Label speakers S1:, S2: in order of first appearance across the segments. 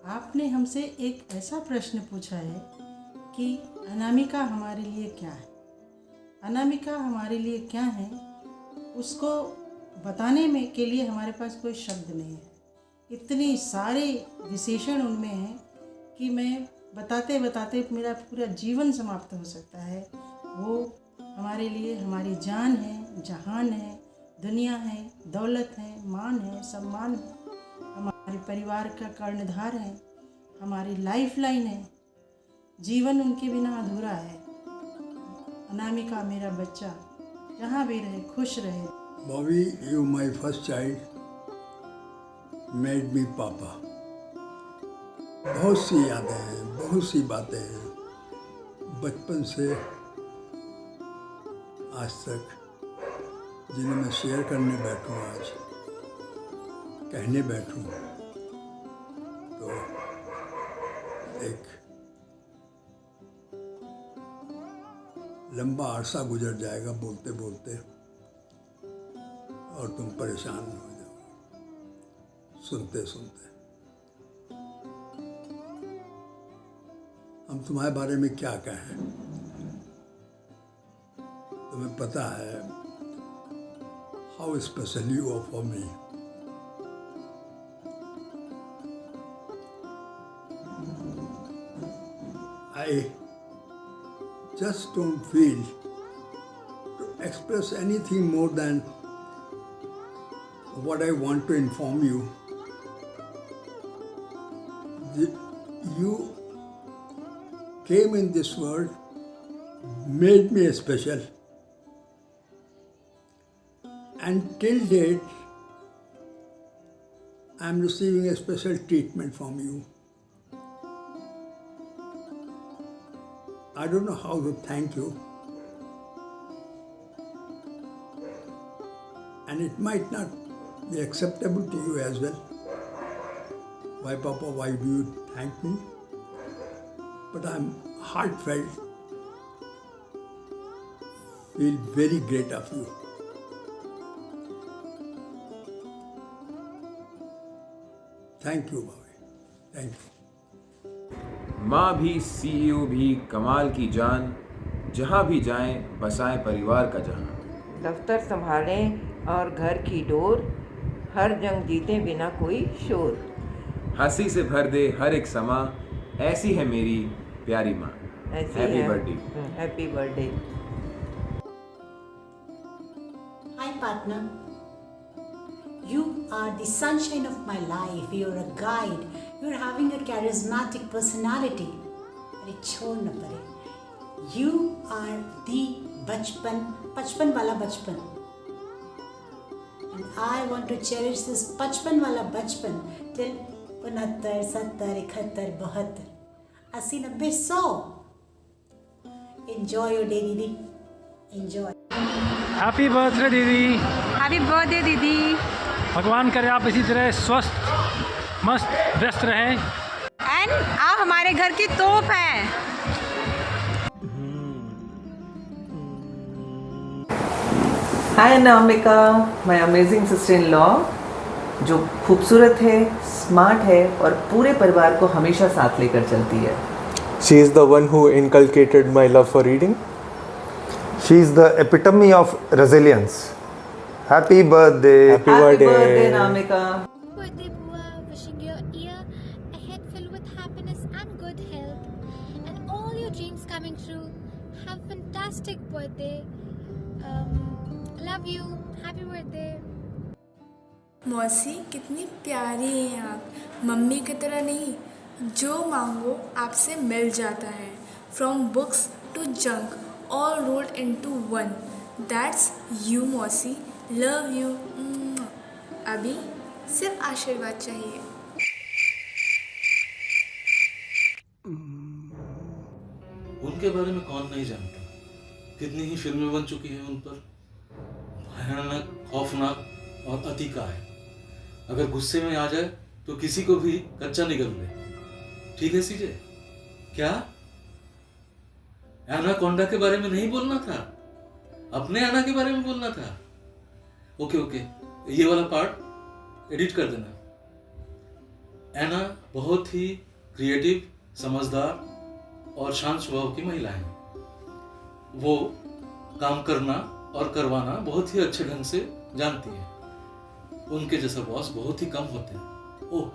S1: आपने हमसे एक ऐसा प्रश्न पूछा है कि अनामिका हमारे लिए क्या है। अनामिका हमारे लिए क्या है, उसको बताने में के लिए हमारे पास कोई शब्द नहीं है। इतनी सारे विशेषण उनमें हैं कि मैं बताते बताते मेरा पूरा जीवन समाप्त हो सकता है। वो हमारे लिए हमारी जान है, जहान है, दुनिया है, दौलत है, मान है, सम्मान है, हमारे परिवार का कर्णधार है, हमारी लाइफ लाइन है। जीवन उनके बिना अधूरा है। अनामिका मेरा बच्चा जहाँ भी रहे खुश रहे।
S2: Bobby, you my first child made me पापा। बहुत सी यादें हैं, बहुत सी बातें हैं बचपन से आज तक, जिन्हें मैं शेयर करने बैठूं, आज कहने बैठूं तो एक लंबा अरसा गुजर जाएगा बोलते बोलते, और तुम परेशान हो जाओगे सुनते सुनते। हम तुम्हारे बारे में क्या कहें, तुम्हें पता है how special you are for me. I just don't feel to express anything more than what I want to inform you. You came in this world, made me special, and till date I am receiving a special treatment from you. I don't know how to thank you, and it might not be acceptable to you as well. Why, Papa, why do you thank me? But I'm heartfelt, feel very great of you. Thank you, Bobby. Thank you.
S3: माँ भी CEO भी कमाल की जान, जहाँ भी जाएं बसाएं परिवार का जहां।
S4: दफ्तर संभालें और घर की डोर, हर जंग जीते बिना कोई शोर।
S3: हंसी से भर दे हर एक समा, ऐसी है मेरी प्यारी माँ।
S4: ऐसी
S3: हैप्पी
S4: है।
S3: Birthday.
S4: Happy birthday.
S5: Hi partner, you are the sunshine of my life. You're a guide. You're having a charismatic personality. अरे छोड़ न परे. You are the बचपन वाला बचपन. And I want to cherish this बचपन वाला बचपन till 69, 70, 71, 72, 80, 90, 100. Enjoy your day, Didi. Enjoy.
S6: Happy birthday दीदी।
S7: हैप्पी बर्थडे दीदी।
S6: भगवान करे आप इसी तरह स्वस्थ मस्त व्यस्त रहें।
S7: एंड आप हमारे घर की तोप हैं।
S4: Hi Anamika, my amazing sister in law, जो खूबसूरत है, स्मार्ट है और पूरे परिवार को हमेशा साथ लेकर चलती है।
S8: She is the one who inculcated my love for reading.
S9: She is the epitome of resilience. Happy birthday.
S8: Happy
S4: Happy
S8: birthday.
S4: birthday Anamika.
S10: Birthday Bua, wishing your year ahead filled with happiness and good health and all your dreams coming true. Have a fantastic birthday. Love you. Happy birthday.
S11: मौसी कितनी प्यारी हैं आप, mummy की तरह नहीं, जो मांगो आपसे मिल जाता है। From books to junk all rolled into one. That's you मौसी, लव यू। अभी सिर्फ आशीर्वाद चाहिए।
S12: उनके बारे में कौन नहीं जानता, कितनी ही फिल्में बन चुकी हैं उन पर। भयानक, खौफनाक और अतिका है। अगर गुस्से में आ जाए तो किसी को भी कच्चा निगल ले। ठीक है सीजे? क्या एनाकोंडा के बारे में नहीं बोलना था, अपने आना के बारे में बोलना था। ओके, ये वाला पार्ट एडिट कर देना। एना बहुत ही क्रिएटिव, समझदार और शांत स्वभाव की महिला है। वो काम करना और करवाना बहुत ही अच्छे ढंग से जानती है। उनके जैसा बॉस बहुत ही कम होते हैं। ओह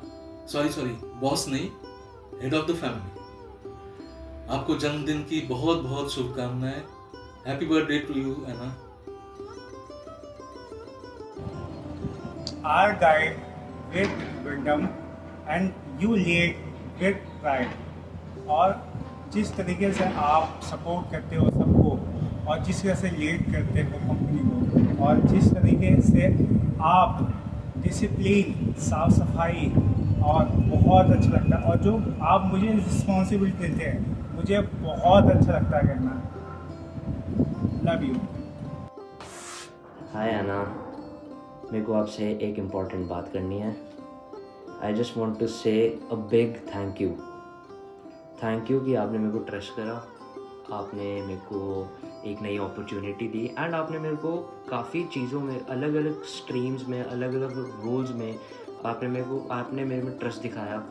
S12: सॉरी, बॉस नहीं, हेड ऑफ द फैमिली। आपको जन्मदिन की बहुत बहुत शुभकामनाएं। Happy birthday to you Anna.
S13: Our guide with wisdom and you lead with pride. और जिस तरीके से आप सपोर्ट करते हो सबको और जिस तरह से लीड करते हो कंपनी को और जिस तरीके से आप डिसिप्लिन, साफ सफाई और बहुत अच्छा लगता है और जो आप मुझे रिस्पॉन्सिबिलिटी देते हैं मुझे बहुत अच्छा लगता है करना। Love you.
S14: हाय आना, मेरे को आपसे एक इम्पॉर्टेंट बात करनी है। आई जस्ट वॉन्ट टू से अ बिग थैंक यू कि आपने मेरे को ट्रस्ट करा, आपने मेरे को एक नई अपॉर्चुनिटी दी एंड आपने मेरे को काफ़ी चीज़ों में, अलग अलग स्ट्रीम्स में, अलग अलग रोल्स में आपने मेरे में ट्रस्ट दिखाया।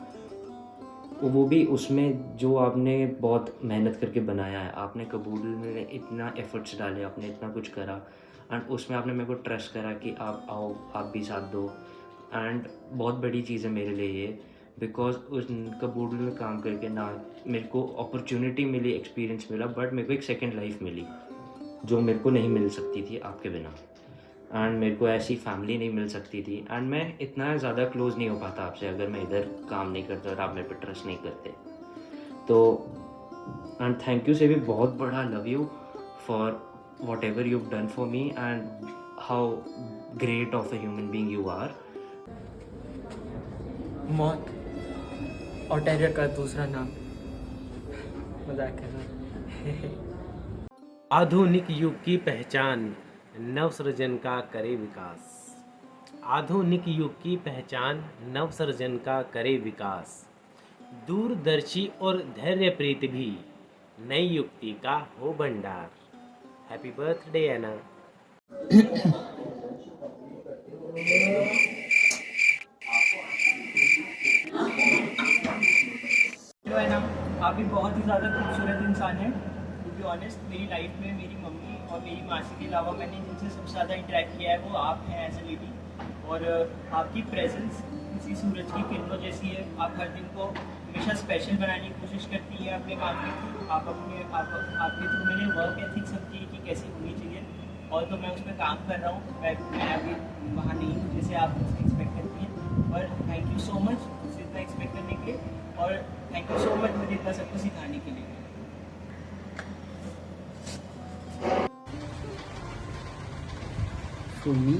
S14: वो भी उसमें जो आपने बहुत मेहनत करके बनाया है। आपने कबूल में इतना एफर्ट्स डाले, आपने इतना कुछ करा एंड उसमें आपने मेरे को ट्रस्ट करा कि आप आओ, आप भी साथ दो। एंड बहुत बड़ी चीज़ है मेरे लिए ये, बिकॉज उस कबूल में काम करके ना मेरे को अपॉर्चुनिटी मिली, एक्सपीरियंस मिला, बट मेरे को एक सेकंड लाइफ मिली जो मेरे को नहीं मिल सकती थी आपके बिना। एंड मेरे को ऐसी फैमिली नहीं मिल सकती थी एंड मैं इतना ज़्यादा क्लोज़ नहीं हो पाता आपसे अगर मैं इधर काम नहीं करता और आप मेरे पे ट्रस्ट नहीं करते। तो एंड थैंक यू से भी बहुत बड़ा love you for whatever you done for me and how great of a human being you are.
S15: मौत और टेरर का दूसरा नाम। मजाक कर रहा।
S16: आधुनिक युग की पहचान नवसृजन का करे विकास। आधुनिक युग की पहचान नवसृजन का करे विकास। दूरदर्शी और धैर्य प्रीत भी नई युक्ति का हो भंडार। हैप्पी बर्थडे एना।
S15: हेलो एना, आप भी बहुत ही ज़्यादा खूबसूरत इंसान हैं। टू बी ऑनेस्ट, मेरी लाइफ में मेरी मम्मी और मेरी मासी के अलावा मैंने जिनसे सबसे ज़्यादा इंटरेक्ट किया है वो आप हैं एज ए लेडी। और आपकी प्रेजेंस किसी सूरज की किरणों जैसी है। आप हर दिन को हमेशा स्पेशल बनाने की कोशिश करती हैं अपने काम के थ्रू। आपके थ्रू मैंने वर्क एथिक्स समझी कि कैसी होनी चाहिए, और तो मैं उस पर काम कर रहा हूँ। मैं अभी वहाँ नहीं हूँ जैसे आप मुझसे एक्सपेक्ट करती हैं, पर थैंक यू सो मच मुझसे इतना एक्सपेक्ट करने के लिए, और थैंक यू सो मच मुझे इतना सब कुछ सिखाने के लिए।
S17: For me,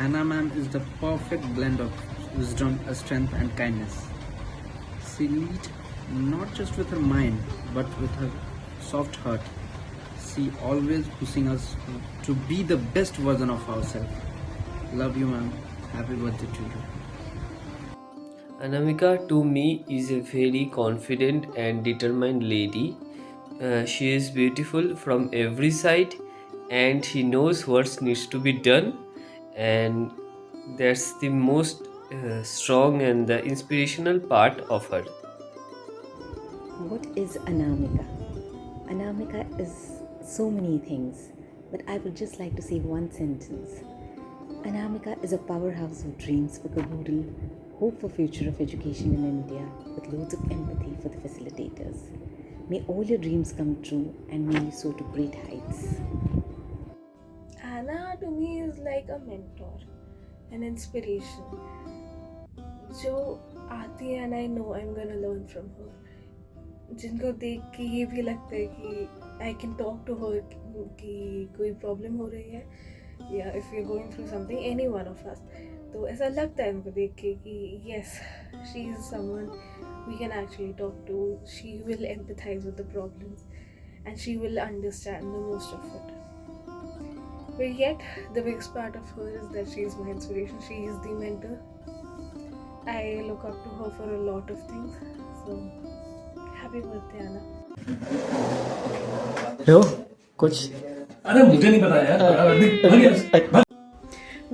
S17: Anna ma'am is the perfect blend of wisdom, strength and kindness. She leads not just with her mind, but with her soft heart. She always pushing us to be the best version of ourselves. Love you ma'am. Happy birthday to you.
S18: Anamika to me is a very confident and determined lady. She is beautiful from every side and she knows what needs to be done, and that's the most strong and the inspirational part of her.
S19: What is Anamika? Anamika is so many things, but I would just like to say one sentence. Anamika is a powerhouse of dreams for Caboodle, hope for future of education in India, with loads of empathy for the facilitators. May all your dreams come true and may you soar to great heights.
S11: Anna to me is like a mentor, an inspiration. जो आती है and I know I'm gonna learn from her. जिनको देख के ये भी लगता है कि I can talk to her कि कोई प्रॉब्लम हो रही है या if you're going through something, any one of us. तो ऐसा लगता है उनको देख के कि yes, she is someone we can actually talk to. She will empathize with the problems and she will understand the most of it. But yet, the biggest part of her is that she is my inspiration. She is the mentor. I look up to her for a lot of things. So, happy birthday, Anna.
S15: लो कुछ, अरे मुझे नहीं पता यार।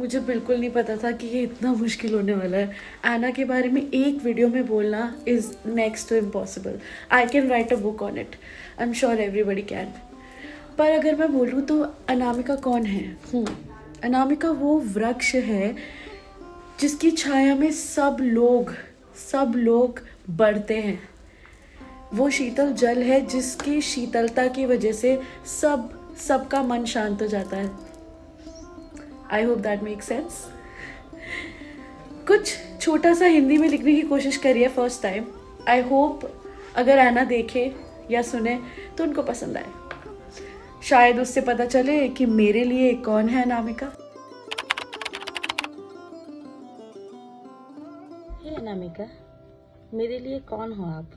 S20: मुझे बिल्कुल नहीं पता था कि ये इतना मुश्किल होने वाला है। एना के बारे में एक वीडियो में बोलना is next to impossible. I can write a book on it, I am sure everybody can. पर अगर मैं बोलूँ तो अनामिका कौन है? अनामिका वो वृक्ष है जिसकी छाया में सब लोग बढ़ते हैं। वो शीतल जल है जिसकी शीतलता की वजह से सबका मन शांत हो जाता है। I hope that make sense. कुछ छोटा सा हिंदी में लिखने की कोशिश करी है फर्स्ट टाइम। आई होप अगर एना देखे या सुने तो उनको पसंद आए। शायद उससे पता चले कि मेरे लिए कौन है अनामिका।
S21: हे अनामिका, मेरे लिए कौन हो आप?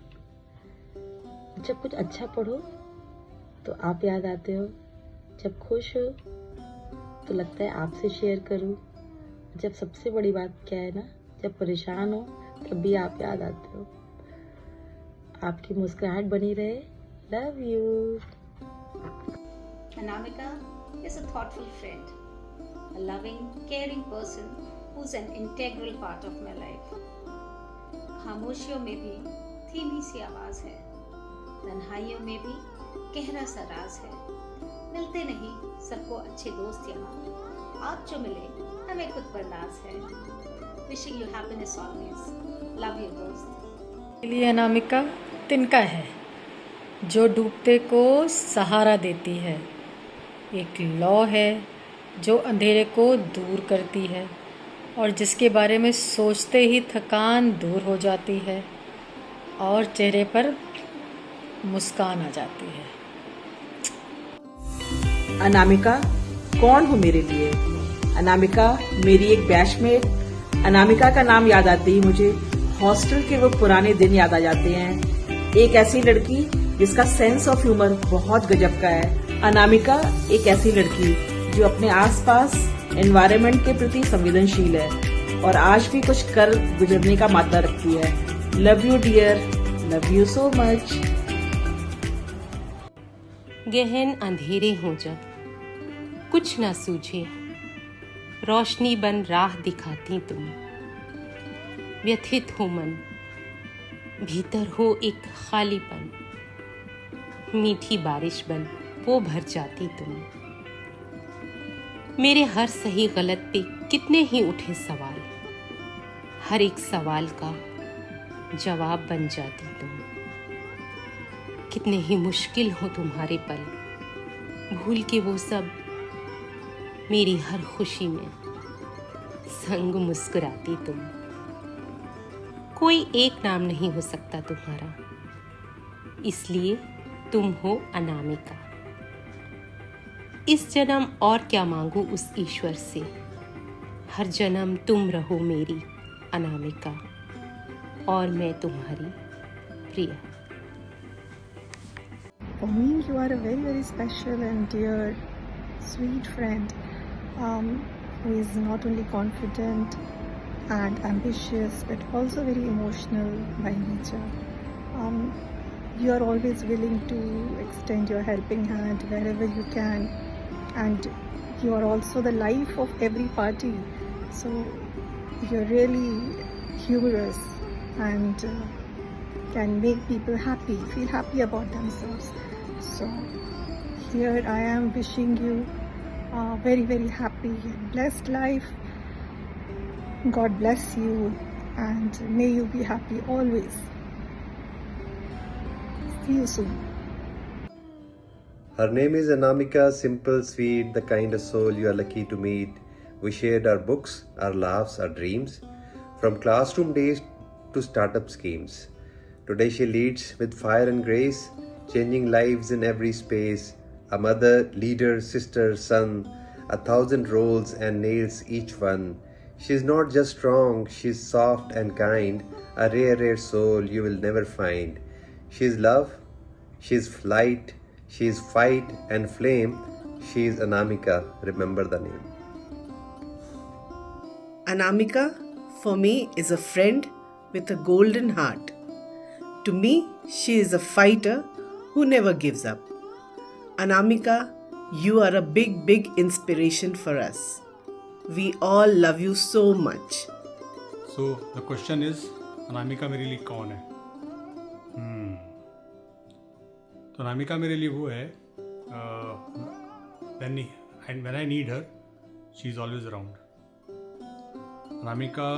S21: जब कुछ अच्छा पढ़ो तो आप याद आते हो, जब खुश हो तो लगता है आपसे शेयर करूं, जब सबसे बड़ी बात क्या है ना, जब परेशान हो तब भी आप याद आते हो। आपकी मुस्कुराहट बनी रहे। Love you.
S22: Anamika is a thoughtful friend, a loving, caring person who's an integral part of my life. खामोशियों में भी धीमी सी आवाज है, तन्हाइयों में भी गहरा सा राज है। मिलते नहीं सबको अच्छे दोस्त यहाँ, आप जो मिले हमें खुद पर नाज है। Wishing you happiness always. Love you दोस्त।
S23: के लिए अनामिका तिनका है जो डूबते को सहारा देती है, एक लौ है जो अंधेरे को दूर करती है और जिसके बारे में सोचते ही थकान दूर हो जाती है और चेहरे पर मुस्कान आ जाती है।
S4: अनामिका कौन हो मेरे लिए? अनामिका मेरी एक बैचमेट। अनामिका का नाम याद आते ही मुझे हॉस्टल के वो पुराने दिन याद आ जाते हैं। एक ऐसी लड़की जिसका सेंस ऑफ ह्यूमर बहुत गजब का है। अनामिका एक ऐसी लड़की जो अपने आसपास एनवायरनमेंट के प्रति संवेदनशील है और आज भी कुछ कर गुजरने का माता रखती है। Love you dear, love you so much.
S24: गहन अंधेरे हों जब कुछ ना सूझे, रोशनी बन राह दिखाती तुम। व्यथित हो मन, भीतर हो एक खालीपन, मीठी बारिश बन वो भर जाती तुम। मेरे हर सही गलत पे कितने ही उठे सवाल, हर एक सवाल का जवाब बन जाती तुम। कितने ही मुश्किल हो तुम्हारे पल, भूल के वो सब मेरी हर खुशी में संग मुस्कुराती तुम। कोई एक नाम नहीं हो सकता तुम्हारा, इसलिए तुम हो अनामिका। इस जन्म और क्या मांगू उस ईश्वर से, हर जन्म तुम रहो मेरी अनामिका और मैं तुम्हारी प्रिया।
S25: For me, you are a very, very special and dear, sweet friend who is not only confident and ambitious but also very emotional by nature. You are always willing to extend your helping hand wherever you can, and you are also the life of every party. So you're really humorous and can make people happy, feel happy about themselves. So here I am wishing you a very, very happy and blessed life. God bless you and may you be happy always. See you soon.
S26: Her name is Anamika, simple, sweet, the kind of soul you are lucky to meet. We shared our books, our laughs, our dreams, from classroom days to startup schemes. Today she leads with fire and grace, changing lives in every space. A mother, leader, sister, son, 1,000 roles and nails each one. She's not just strong, she's soft and kind, a rare, rare soul you will never find. She's love, she's light, she's fight and flame. She's Anamika, remember the name.
S4: Anamika, for me, is a friend with a golden heart. To me, she is a fighter who never gives up. Anamika, you are a big, big inspiration for us.
S1: We all love you so much.
S13: So the question is, Anamika मेरे लिए कौन है? तो अनामिका मेरे लिए वो है when I need her, she is always around. Anamika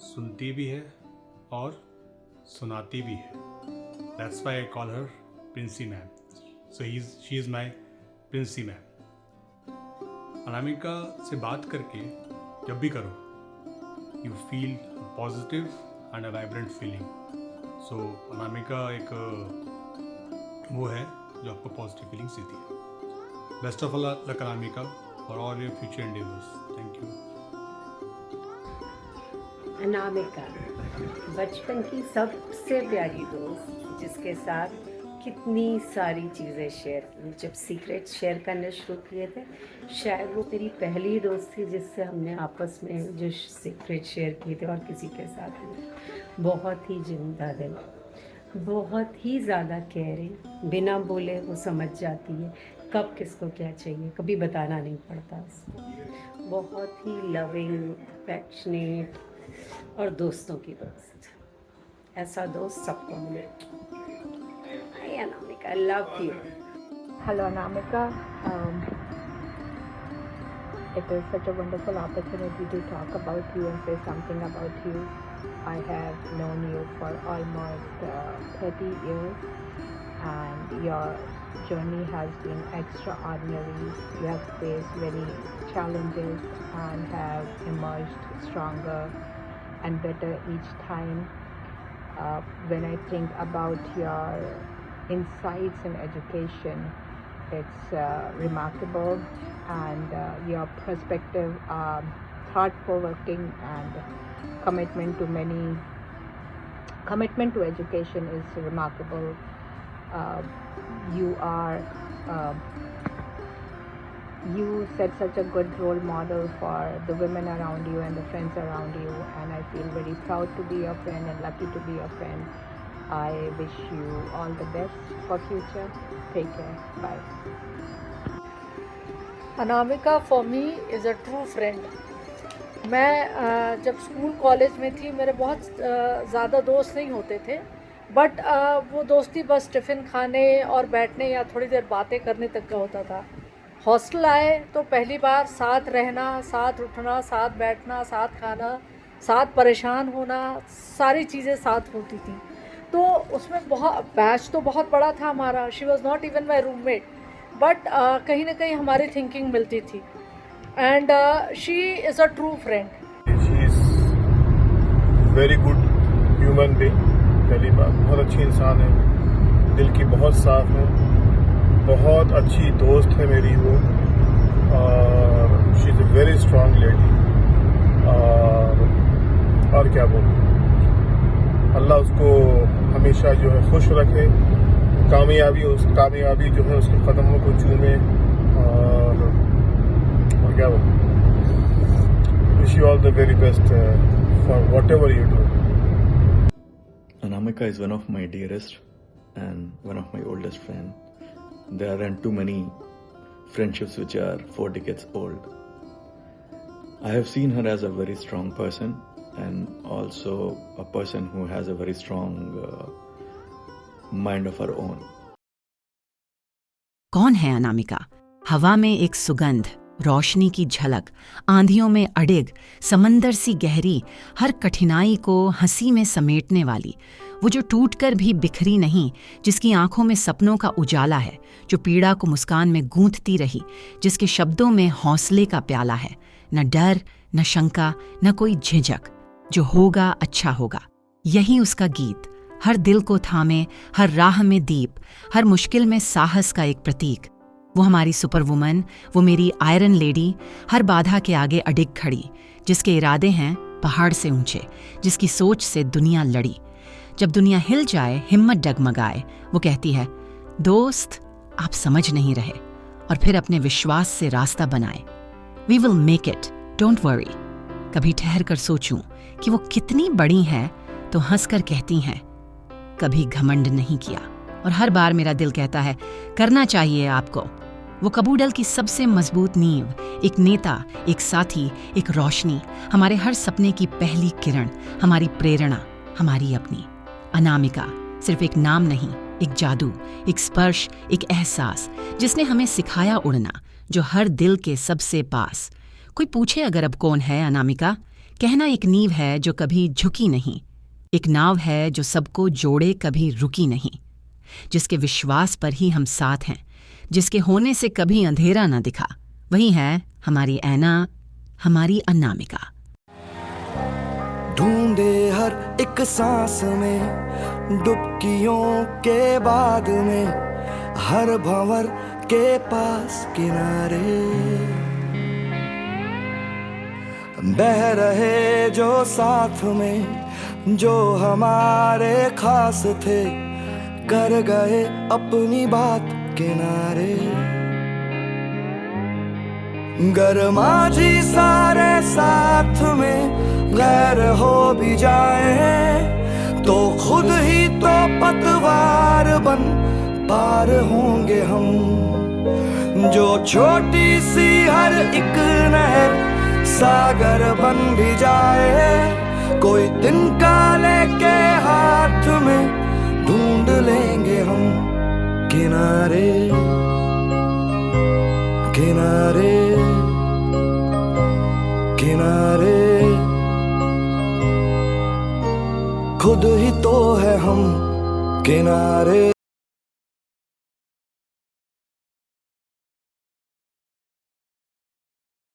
S13: सुनती भी है और सुनाती भी है. That's why I call her Princey Ma'am. So she is my Princey Ma'am. Anamika से बात करके जब भी करो, you feel positive and a vibrant feeling. So Anamika एक वो है जो आपको पॉजिटिव फीलिंग्स देती है. Best of luck Anamika for all your future endeavours. Thank you.
S24: Anamika बचपन की सबसे प्यारी दोस्त, जिसके साथ कितनी सारी चीज़ें शेयर की. जब सीक्रेट शेयर करने शुरू किए थे, शायद वो मेरी पहली दोस्त थी जिससे हमने आपस में जो सीक्रेट शेयर किए थे, और किसी के साथ नहीं. बहुत ही जिंदा दिल, बहुत ही ज़्यादा केयरिंग. बिना बोले वो समझ जाती है कब किसको क्या चाहिए, कभी बताना नहीं पड़ता उसको. बहुत ही लविंग, पैशनेट और दोस्तों की दोस्त. ऐसा दोस्त सबको मिले. Hi Anamika, I love you.
S2: Hello Anamika, it is such a wonderful opportunity to talk about you and say something about you. I have known you for almost 30 years and your journey has been extraordinary. You have faced many challenges and have emerged stronger and better each time. When I think about your insights in education, it's remarkable, and your perspective, thought-provoking, and commitment to education is remarkable. You set such a good role model for the women around you and the friends around you, and I feel very proud to be your friend and lucky to be your friend. I wish you all the best for future. Take care. Bye.
S23: Anamika for me is a true friend. मैं जब school college में थी, मेरे बहुत ज़्यादा दोस्त नहीं होते थे, बट वो दोस्ती बस टिफ़िन खाने और बैठने या थोड़ी देर बातें करने तक का होता था. हॉस्टल आए तो पहली बार साथ रहना, साथ उठना, साथ बैठना, साथ खाना, साथ परेशान होना, सारी चीज़ें साथ होती थी. तो उसमें बहुत बैच तो बहुत बड़ा था हमारा. She was not even my roommate, but कहीं ना कहीं हमारी थिंकिंग मिलती थी. And she is a true friend.
S3: She is very good human being. पहली बात, बहुत अच्छी इंसान है, दिल की बहुत साफ है, बहुत अच्छी दोस्त है मेरी वो. She is a very strong lady. और क्या बोलूं, अल्लाह उसको हमेशा जो है खुश रखे, कामयाबी जो है उसके कदमों को चूमे. और क्या बोलूं, wish you all the very best for whatever you do.
S5: Anamika is one of my dearest and one of my oldest friends. There aren't too many friendships which are 4 decades old. I have seen her as a very strong person and also a person who has a very strong mind of her own.
S6: कौन है अनामिका? हवा में एक सुगंध, रोशनी की झलक, आंधियों में अडिग, समंदर सी गहरी, हर कठिनाई को हंसी में समेटने वाली, वो जो टूटकर भी बिखरी नहीं, जिसकी आंखों में सपनों का उजाला है, जो पीड़ा को मुस्कान में गूंथती रही, जिसके शब्दों में हौसले का प्याला है, न डर, न शंका, न कोई झिझक, जो होगा अच्छा होगा. यही उसका गीत, हर दिल को थामे, हर राह में दीप, हर मुश्किल में साहस का एक प्रतीक. वो हमारी सुपर वुमन, वो मेरी आयरन लेडी, हर बाधा के आगे अडिग खड़ी, जिसके इरादे हैं पहाड़ से ऊंचे, जिसकी सोच से दुनिया लड़ी. जब दुनिया हिल जाए, हिम्मत डगमगाए, वो कहती है, दोस्त आप समझ नहीं रहे, और फिर अपने विश्वास से रास्ता बनाए. We will make it, don't worry. कभी ठहर कर सोचूं कि वो कितनी बड़ी हैं तो हंसकर कहती हैं, कभी घमंड नहीं किया. और हर बार मेरा दिल कहता है, करना चाहिए आपको. वो कबूडल की सबसे मजबूत नींव, एक नेता, एक साथी, एक रोशनी, हमारे हर सपने की पहली किरण, हमारी प्रेरणा, हमारी अपनी। अनामिका सिर्फ एक नाम नहीं, एक जादू, एक स्पर्श, एक एहसास, जिसने हमें सिखाया उड़ना, जो हर दिल के सबसे पास। कोई पूछे अगर अब कौन है अनामिका, कहना एक नींव है जो कभी झुकी नहीं, एक नाव है जो सबको जोड़े कभी रुकी नहीं, जिसके विश्वास पर ही हम साथ हैं, जिसके होने से कभी अंधेरा न दिखा। वही है हमारी ऐना, हमारी अनामिका।
S7: ढूंढे हर एक सांस में, डुबकियों के बाद में, हर भंवर के पास किनारे बह रहे जो साथ में, जो हमारे खास थे, कर गए अपनी बात किनारे। गरमाजी सारे साथ में गैर हो भी जाए, तो खुद ही तो पतवार बन पार होंगे हम। जो छोटी सी हर एक नहर सागर बन भी जाए, कोई तिनका लेके हाथ में ढूंढ लेंगे हम किनारे किनारे किनारे। खुद ही तो है हम किनारे।